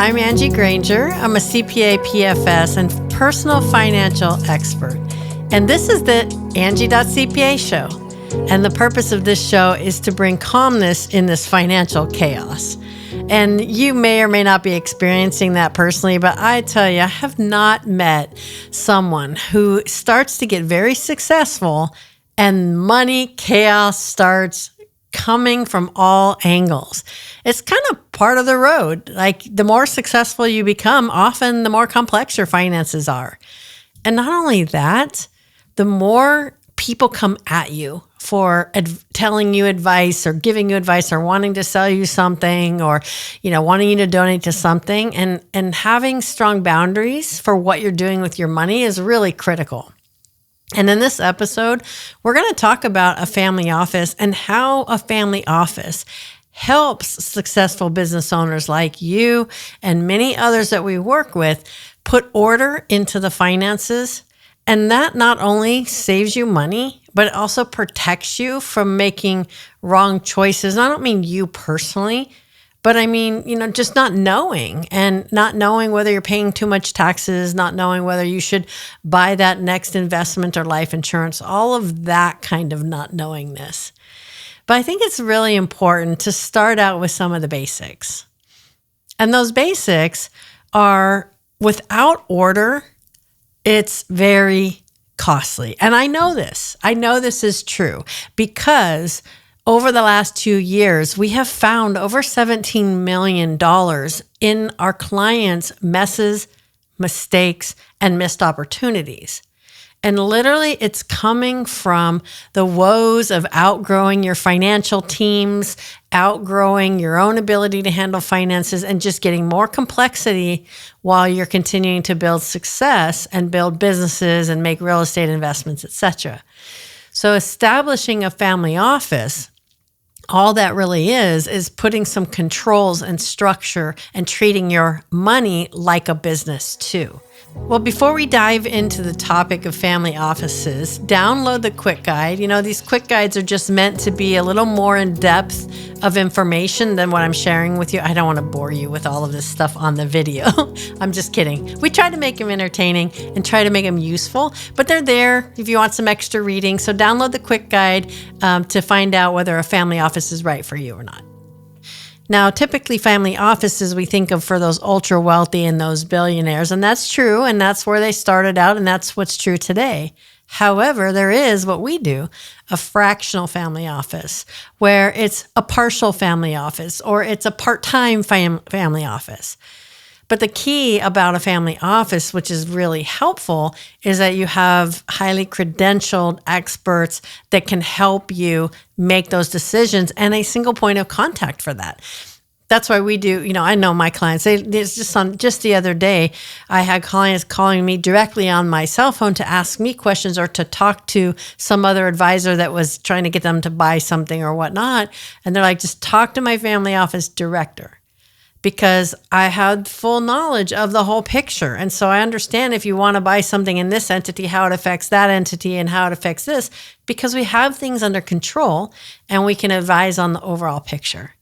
I'm Angie Grainger. I'm a CPA, PFS, and personal financial expert. And this is the Angie.CPA Show. And the purpose of this show is to bring calmness in this financial chaos. And you may or may not be experiencing that personally, but I tell you, I have not met someone who starts to get very successful and money chaos starts coming from all angles. It's kind of part of the road. Like the more successful you become, often the more complex your finances are. And not only that, the more people come at you for telling you advice or giving you advice or wanting to sell you something or, wanting you to donate to something, and having strong boundaries for what you're doing with your money is really critical. And in this episode, we're going to talk about a family office and how a family office helps successful business owners like you and many others that we work with put order into the finances. And that not only saves you money, but it also protects you from making wrong choices. And I don't mean you personally, but I mean, just not knowing whether you're paying too much taxes, not knowing whether you should buy that next investment or life insurance, all of that kind of not knowingness. But I think it's really important to start out with some of the basics. And those basics are, without order, it's very costly. And I know this. I know this is true because over the last 2 years, we have found over $17 million in our clients' messes, mistakes, and missed opportunities. And literally, it's coming from the woes of outgrowing your financial teams, outgrowing your own ability to handle finances, and just getting more complexity while you're continuing to build success and build businesses and make real estate investments, etc. So establishing a family office, all that really is putting some controls and structure and treating your money like a business too. Well, before we dive into the topic of family offices, download the quick guide. These quick guides are just meant to be a little more in depth of information than what I'm sharing with you. I don't want to bore you with all of this stuff on the video. I'm just kidding. We try to make them entertaining and try to make them useful, but they're there if you want some extra reading. So download the quick guide to find out whether a family office is right for you or not. Now, typically family offices we think of for those ultra wealthy and those billionaires, and that's true, and that's where they started out, and that's what's true today. However, there is what we do, a fractional family office, where it's a partial family office or it's a part-time family office. But the key about a family office, which is really helpful, is that you have highly credentialed experts that can help you make those decisions and a single point of contact for that. That's why we do, I know my clients, just the other day, I had clients calling me directly on my cell phone to ask me questions or to talk to some other advisor that was trying to get them to buy something or whatnot. And they're like, just talk to my family office director, because I had full knowledge of the whole picture. And so I understand if you want to buy something in this entity, how it affects that entity and how it affects this, because we have things under control and we can advise on the overall picture.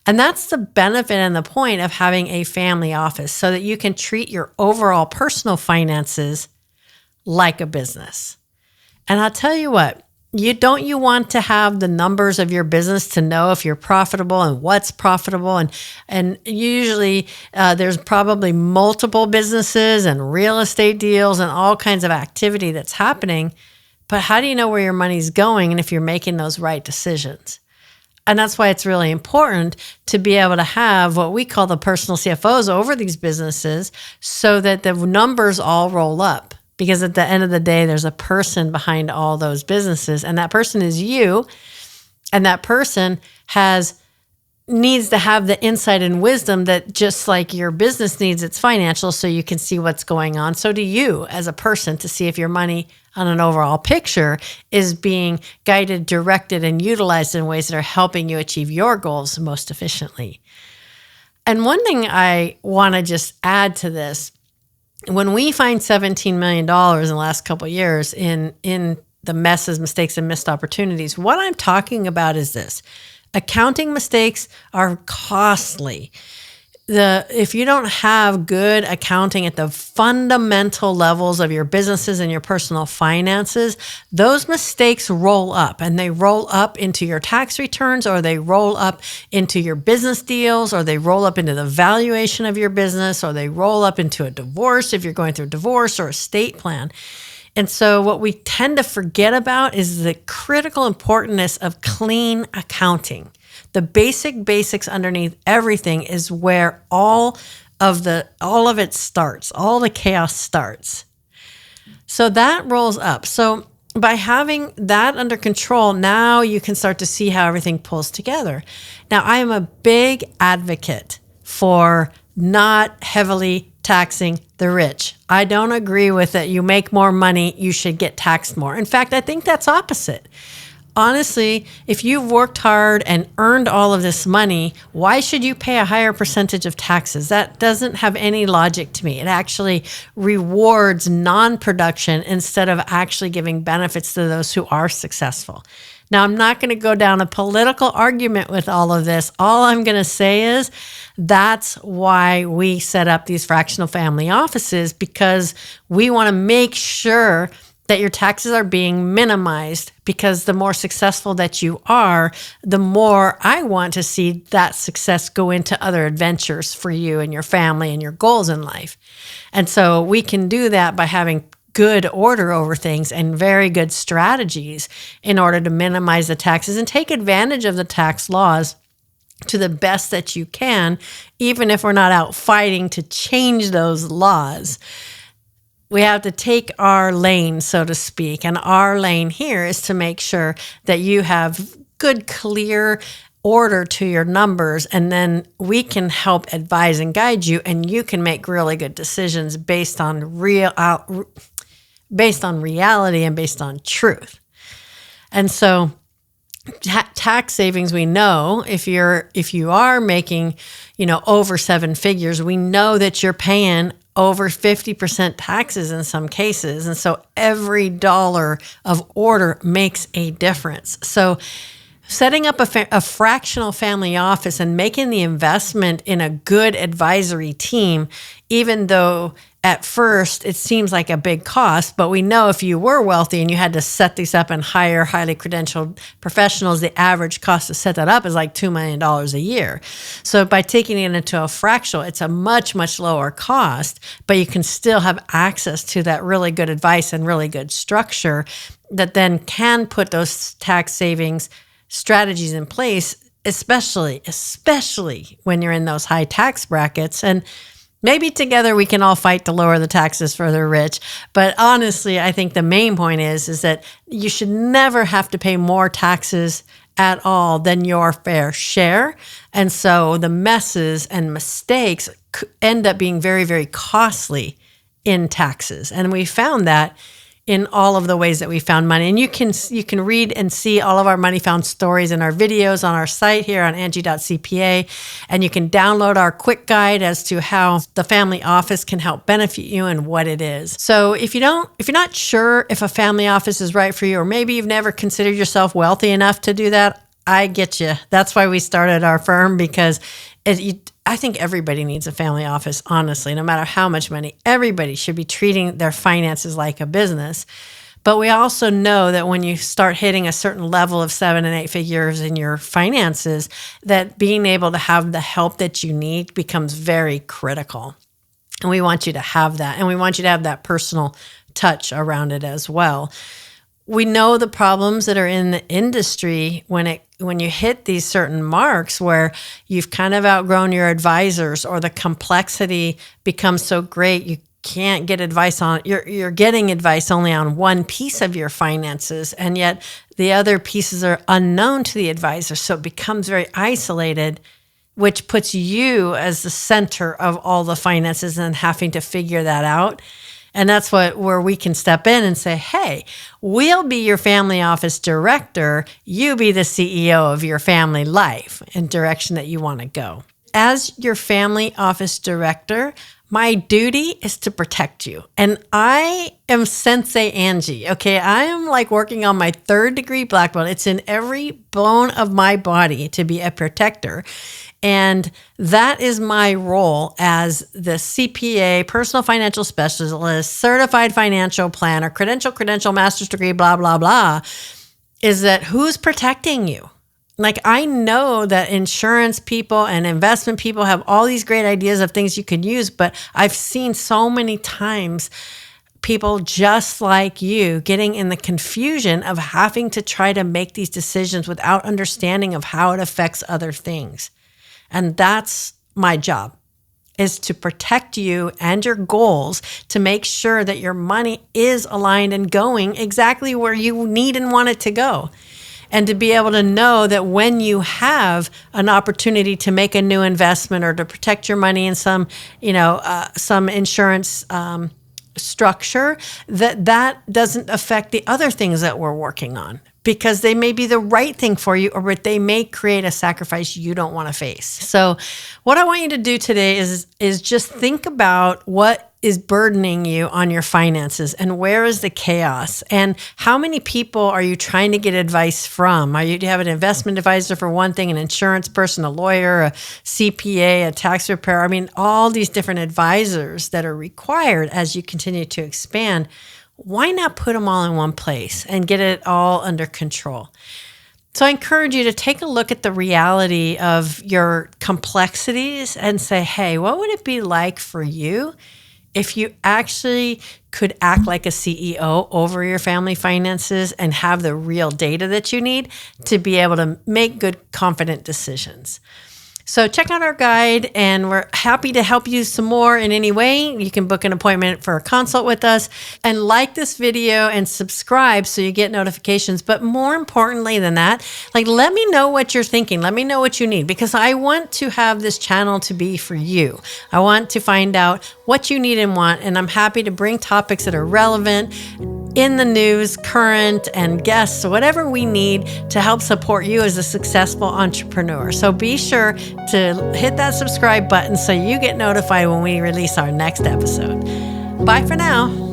And that's the benefit and the point of having a family office, so that you can treat your overall personal finances like a business. And I'll tell you what, you want to have the numbers of your business to know if you're profitable and what's profitable. And usually there's probably multiple businesses and real estate deals and all kinds of activity that's happening. But how do you know where your money's going and if you're making those right decisions? And that's why it's really important to be able to have what we call the personal CFOs over these businesses, so that the numbers all roll up. Because at the end of the day, there's a person behind all those businesses, and that person is you, and that person needs to have the insight and wisdom that, just like your business needs its financials so you can see what's going on, so do you as a person to see if your money on an overall picture is being guided, directed, and utilized in ways that are helping you achieve your goals most efficiently. And one thing I want to just add to this, when we find $17 million in the last couple of years in the messes, mistakes, and missed opportunities, what I'm talking about is this. Accounting mistakes are costly. if you don't have good accounting at the fundamental levels of your businesses and your personal finances, those mistakes roll up, and they roll up into your tax returns, or they roll up into your business deals, or they roll up into the valuation of your business, or they roll up into a divorce if you're going through a divorce or estate plan. And so what we tend to forget about is the critical importance of clean accounting. The basics underneath everything is where all of it starts. All the chaos starts. So that rolls up. So by having that under control, now you can start to see how everything pulls together. Now, I am a big advocate for not heavily taxing the rich. I don't agree with that. You make more money, you should get taxed more. In fact, I think that's opposite. Honestly, if you've worked hard and earned all of this money, why should you pay a higher percentage of taxes? That doesn't have any logic to me. It actually rewards non-production instead of actually giving benefits to those who are successful. Now, I'm not going to go down a political argument with all of this. All I'm going to say is that's why we set up these fractional family offices, because we want to make sure that your taxes are being minimized, because the more successful that you are, the more I want to see that success go into other adventures for you and your family and your goals in life. And so we can do that by having good order over things and very good strategies in order to minimize the taxes and take advantage of the tax laws to the best that you can, even if we're not out fighting to change those laws. We have to take our lane, so to speak. And our lane here is to make sure that you have good, clear order to your numbers. And then we can help advise and guide you, and you can make really good decisions based on reality and based on truth. And so tax savings, we know if you are making, over seven figures, we know that you're paying over 50% taxes in some cases. And so every dollar of order makes a difference. So setting up a fractional family office and making the investment in a good advisory team, even though at first it seems like a big cost, but we know if you were wealthy and you had to set these up and hire highly credentialed professionals, the average cost to set that up is like $2 million a year. So by taking it into a fractional, it's a much, much lower cost, but you can still have access to that really good advice and really good structure that then can put those tax savings strategies in place, especially when you're in those high tax brackets. And maybe together we can all fight to lower the taxes for the rich. But honestly, I think the main point is that you should never have to pay more taxes at all than your fair share. And so the messes and mistakes end up being very, very costly in taxes. And we found that in all of the ways that we found money. And you can read and see all of our money found stories in our videos on our site here on Angie.CPA. And you can download our quick guide as to how the family office can help benefit you and what it is. So if you're not sure if a family office is right for you, or maybe you've never considered yourself wealthy enough to do that, I get you. That's why we started our firm, because I think everybody needs a family office, honestly. No matter how much money, everybody should be treating their finances like a business. But we also know that when you start hitting a certain level of 7 and 8 figures in your finances, that being able to have the help that you need becomes very critical. And we want you to have that. And we want you to have that personal touch around it as well. We know the problems that are in the industry when you hit these certain marks where you've kind of outgrown your advisors, or the complexity becomes so great you can't get advice on it. You're getting advice only on one piece of your finances, and yet the other pieces are unknown to the advisor. So it becomes very isolated, which puts you as the center of all the finances and having to figure that out. And that's where we can step in and say, hey, we'll be your family office director. You be the CEO of your family life and direction that you want to go. As your family office director, My duty is to protect you. And I am Sensei Angie. Okay. I am like working on my 3rd degree black belt. It's in every bone of my body to be a protector. And that is my role as the CPA, personal financial specialist, certified financial planner, credential, master's degree, blah, blah, blah, is that who's protecting you? Like, I know that insurance people and investment people have all these great ideas of things you can use, but I've seen so many times people just like you getting in the confusion of having to try to make these decisions without understanding of how it affects other things. And that's my job, is to protect you and your goals, to make sure that your money is aligned and going exactly where you need and want it to go. And to be able to know that when you have an opportunity to make a new investment or to protect your money in some insurance structure, that doesn't affect the other things that we're working on, because they may be the right thing for you, or they may create a sacrifice you don't want to face. So what I want you to do today is just think about what is burdening you on your finances, and where is the chaos, and how many people are you trying to get advice from? Do you have an investment advisor for one thing, an insurance person, a lawyer, a CPA, a tax preparer? I mean, all these different advisors that are required as you continue to expand. Why not put them all in one place and get it all under control? So I encourage you to take a look at the reality of your complexities and say, hey, what would it be like for you if you actually could act like a CEO over your family finances and have the real data that you need to be able to make good, confident decisions? So check out our guide, and we're happy to help you some more in any way. You can book an appointment for a consult with us, and like this video and subscribe so you get notifications. But more importantly than that, let me know what you're thinking. Let me know what you need, because I want to have this channel to be for you. I want to find out what you need and want, and I'm happy to bring topics that are relevant, in the news, current, and guests, so whatever we need to help support you as a successful entrepreneur. So be sure to hit that subscribe button so you get notified when we release our next episode. Bye for now.